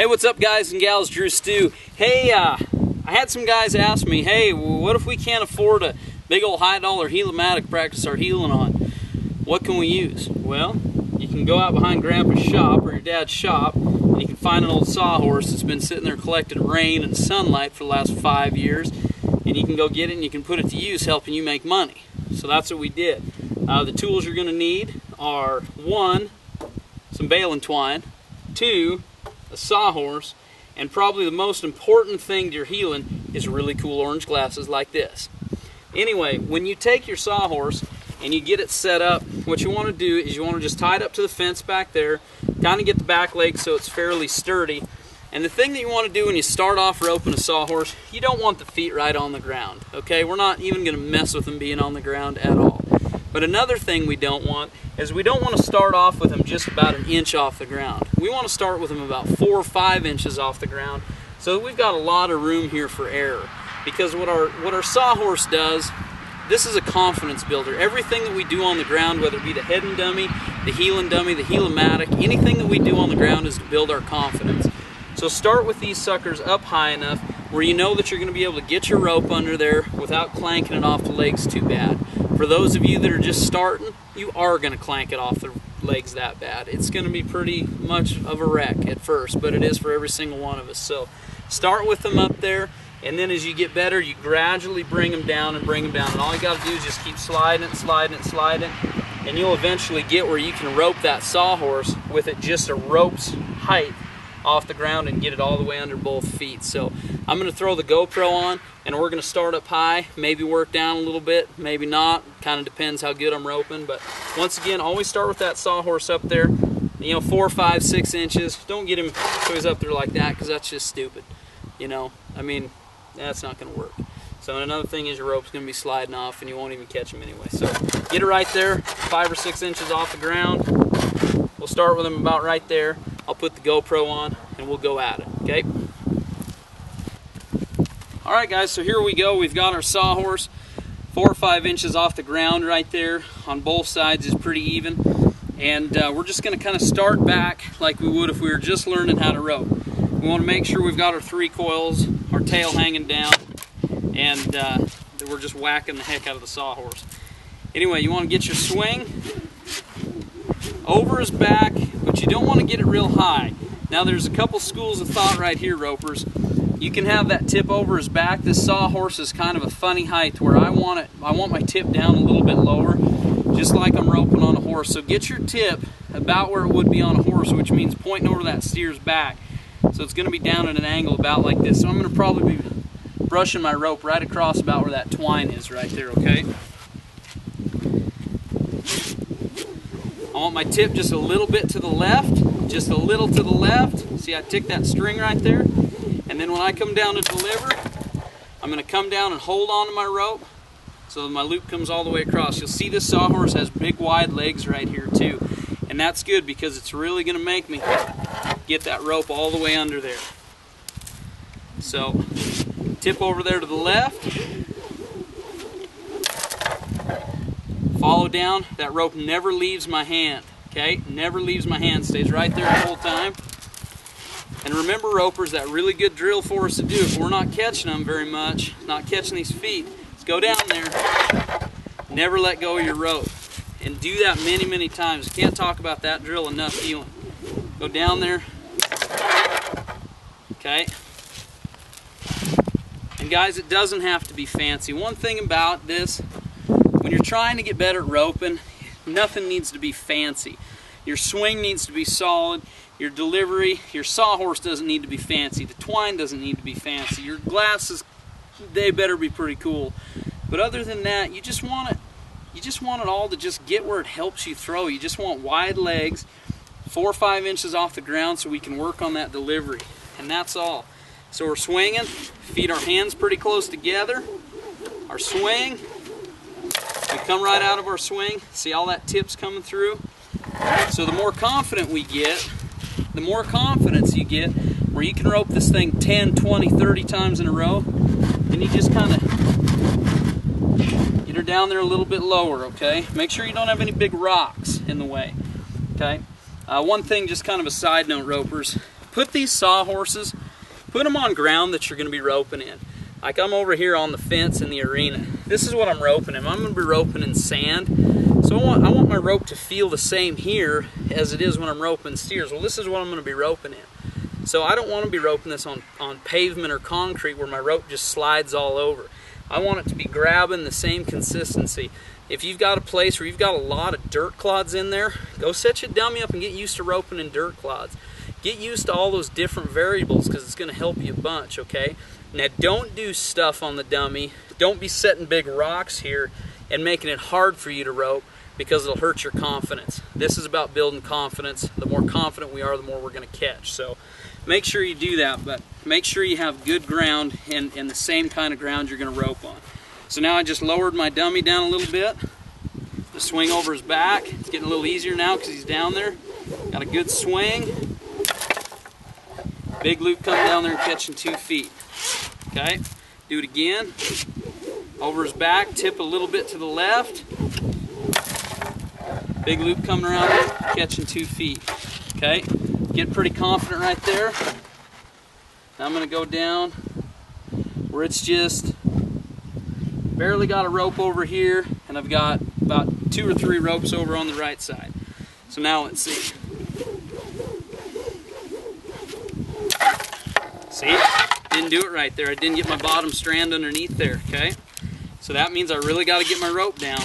Hey, what's up guys and gals, DruStew. Hey, I had some guys ask me, hey, what if we can't afford a big old high dollar Heel-O-Matic to practice our heeling on? What can we use? Well, you can go out behind Grandpa's shop or your dad's shop and you can find an old sawhorse that's been sitting there collecting rain and sunlight for the last 5 years, and you can go get it and you can put it to use helping you make money. So that's what we did. The tools you're going to need are 1, some baling twine, 2, a sawhorse, and probably the most important thing to your heeling is really cool orange glasses like this. Anyway, when you take your sawhorse and you get it set up, what you want to do is you want to just tie it up to the fence back there, kind of get the back leg so it's fairly sturdy. And the thing that you want to do when you start off roping a sawhorse, you don't want the feet right on the ground, okay? We're not even going to mess with them being on the ground at all. But another thing we don't want is we don't want to start off with them just about an inch off the ground. We want to start with them about 4 or 5 inches off the ground so that we've got a lot of room here for error. Because what our sawhorse does, this is a confidence builder. Everything that we do on the ground, whether it be the heading dummy, the heeling dummy, the Heel-O-Matic, anything that we do on the ground is to build our confidence. So start with these suckers up high enough where you know that you're going to be able to get your rope under there without clanking it off the legs too bad. For those of you that are just starting, you are going to clank it off the legs that bad. It's going to be pretty much of a wreck at first, but it is for every single one of us. So start with them up there, and then as you get better, you gradually bring them down and bring them down. And all you got to do is just keep sliding it, sliding it, sliding it, and you'll eventually get where you can rope that sawhorse with it just a rope's height off the ground and get it all the way under both feet. So I'm going to throw the GoPro on and we're going to start up high, maybe work down a little bit, maybe not, kind of depends how good I'm roping. But once again, always start with that sawhorse up there, 4, 5, 6 inches. Don't get him so he's up there like that, because that's just stupid, I mean, that's not going to work. So another thing is your rope's going to be sliding off and you won't even catch him anyway. So get it right there, 5 or 6 inches off the ground. We'll start with him about right there. I'll put the GoPro on and we'll go at it, okay? Alright guys, so here we go. We've got our sawhorse 4 or 5 inches off the ground right there. On both sides is pretty even. And we're just going to kind of start back like we would if we were just learning how to rope. We want to make sure we've got our 3 coils, our tail hanging down, and that we're just whacking the heck out of the sawhorse. Anyway, you want to get your swing over his back, but you don't want to get it real high. Now there's a couple schools of thought right here, ropers. You can have that tip over his back. This sawhorse is kind of a funny height where I want my tip down a little bit lower, just like I'm roping on a horse. So get your tip about where it would be on a horse, which means pointing over that steer's back. So it's going to be down at an angle about like this. So I'm going to probably be brushing my rope right across about where that twine is right there, okay? I want my tip just a little bit to the left, just a little to the left. See, I tick that string right there. And then when I come down to deliver, I'm going to come down and hold on to my rope so that my loop comes all the way across. You'll see this sawhorse has big wide legs right here too. And that's good because it's really going to make me get that rope all the way under there. So, tip over there to the left. Follow down. That rope never leaves my hand, okay? Never leaves my hand. Stays right there the whole time. And remember, ropers, that really good drill for us to do if we're not catching them very much, not catching these feet, is go down there. Never let go of your rope. And do that many, many times. You can't talk about that drill enough heeling. Go down there. Okay? And guys, it doesn't have to be fancy. One thing about this, when you're trying to get better at roping, nothing needs to be fancy. Your swing needs to be solid. Your delivery, your sawhorse doesn't need to be fancy. The twine doesn't need to be fancy. Your glasses, they better be pretty cool. But other than that, you just want it all to just get where it helps you throw. You just want wide legs, 4 or 5 inches off the ground so we can work on that delivery. And that's all. So we're swinging, feed our hands pretty close together. Our swing, we come right out of our swing. See all that tip's coming through? So the more confident we get, the more confidence you get where you can rope this thing 10, 20, 30 times in a row, then you just kind of get her down there a little bit lower, okay? Make sure you don't have any big rocks in the way, okay? One thing, just kind of a side note, ropers, put these sawhorses, put them on ground that you're going to be roping in. Like I'm over here on the fence in the arena. This is what I'm roping in. I'm going to be roping in sand. So I want my rope to feel the same here as it is when I'm roping steers. Well, this is what I'm going to be roping in. So I don't want to be roping this on pavement or concrete where my rope just slides all over. I want it to be grabbing the same consistency. If you've got a place where you've got a lot of dirt clods in there, go set your dummy up and get used to roping in dirt clods. Get used to all those different variables because it's going to help you a bunch, okay? Now don't do stuff on the dummy. Don't be setting big rocks here and making it hard for you to rope because it'll hurt your confidence. This is about building confidence. The more confident we are, the more we're going to catch. So make sure you do that, but make sure you have good ground and the same kind of ground you're going to rope on. So now I just lowered my dummy down a little bit. The swing over his back. It's getting a little easier now because he's down there. Got a good swing. Big loop coming down there and catching 2 feet. Okay, do it again. Over his back, tip a little bit to the left. Big loop coming around there, catching 2 feet. Okay, get pretty confident right there. Now I'm going to go down where it's just barely got a rope over here, and I've got about 2 or 3 ropes over on the right side. So now let's see. See? Didn't do it right there. I didn't get my bottom strand underneath there, okay? So that means I really got to get my rope down.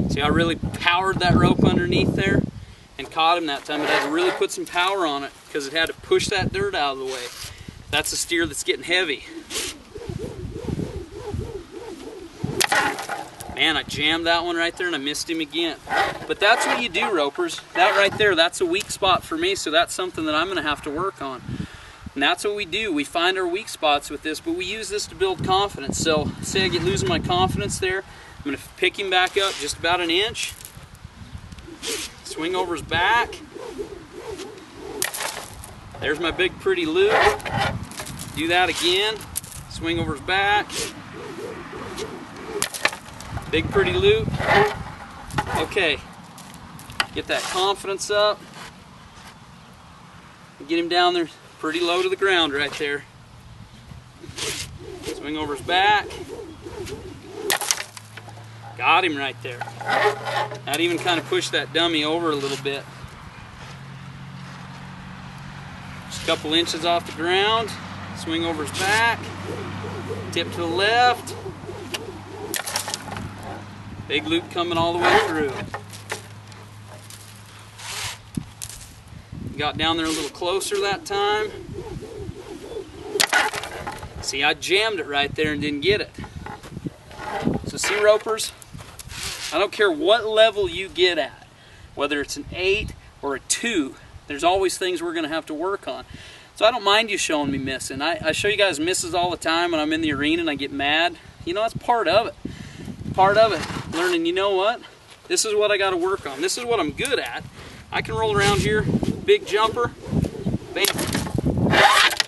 See, I really powered that rope underneath there and caught him that time. It had to really put some power on it because it had to push that dirt out of the way. That's a steer that's getting heavy. Man, I jammed that one right there and I missed him again. But that's what you do, ropers. That right there, that's a weak spot for me, so that's something that I'm going to have to work on. And that's what we do. We find our weak spots with this, but we use this to build confidence. So, say I get losing my confidence there, I'm going to pick him back up just about an inch. Swing over his back. There's my big pretty loop. Do that again. Swing over his back. Big pretty loop. Okay, get that confidence up. Get him down there pretty low to the ground right there. Swing over his back. Got him right there. I'd even kind of push that dummy over a little bit. Just a couple inches off the ground. Swing over his back. Tip to the left. Big loop coming all the way through. Got down there a little closer that time. See, I jammed it right there and didn't get it. So see, ropers, I don't care what level you get at, whether it's an 8 or a 2, there's always things we're going to have to work on. So I don't mind you showing me missing. I show you guys misses all the time when I'm in the arena and I get mad. You know, that's part of it. Part of it. Learning, you know what? This is what I got to work on. This is what I'm good at. I can roll around here, big jumper, bam.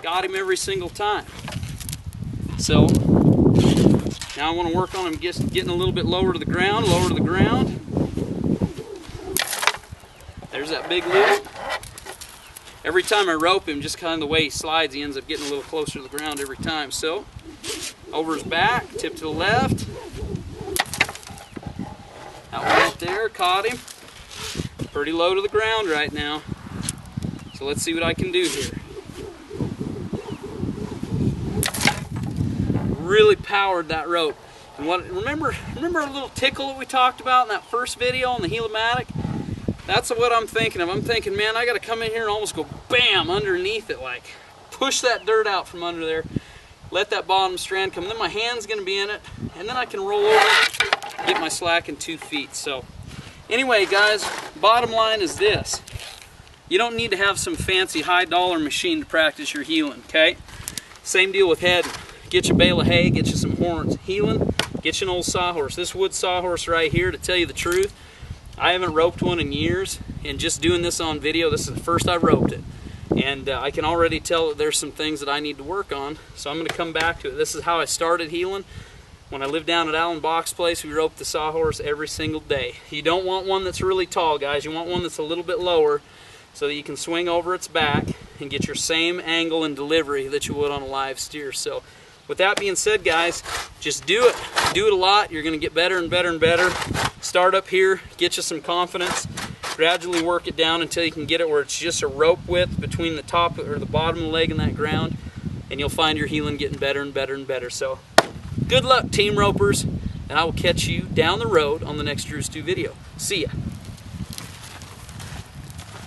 Got him every single time. So now I want to work on him just getting a little bit lower to the ground, lower to the ground. There's that big loop. Every time I rope him, just kind of the way he slides, he ends up getting a little closer to the ground every time. So over his back, tip to the left. That one right there, caught him. Pretty low to the ground right now. So let's see what I can do here. Really powered that rope. And what remember a little tickle that we talked about in that first video on the Helimatic? That's what I'm thinking of. I'm thinking, man, I got to come in here and almost go bam underneath it, like push that dirt out from under there. Let that bottom strand come. Then my hand's going to be in it, and then I can roll over, get my slack in 2 feet. So anyway, guys, bottom line is this. You don't need to have some fancy high-dollar machine to practice your heeling, okay? Same deal with heading. Get you a bale of hay, get you some horns. Heeling, get you an old sawhorse. This wood sawhorse right here, to tell you the truth, I haven't roped one in years, and just doing this on video, this is the first I've roped it. And I can already tell that there's some things that I need to work on, so I'm going to come back to it. This is how I started heeling. When I lived down at Alan Bach's place, we roped the sawhorse every single day. You don't want one that's really tall, guys. You want one that's a little bit lower so that you can swing over its back and get your same angle and delivery that you would on a live steer. So with that being said, guys, just do it. Do it a lot. You're going to get better and better and better. Start up here, get you some confidence. Gradually work it down until you can get it where it's just a rope width between the top or the bottom of the leg and that ground, and you'll find your heeling getting better and better and better. So good luck, team ropers, and I will catch you down the road on the next DruStew video. See ya.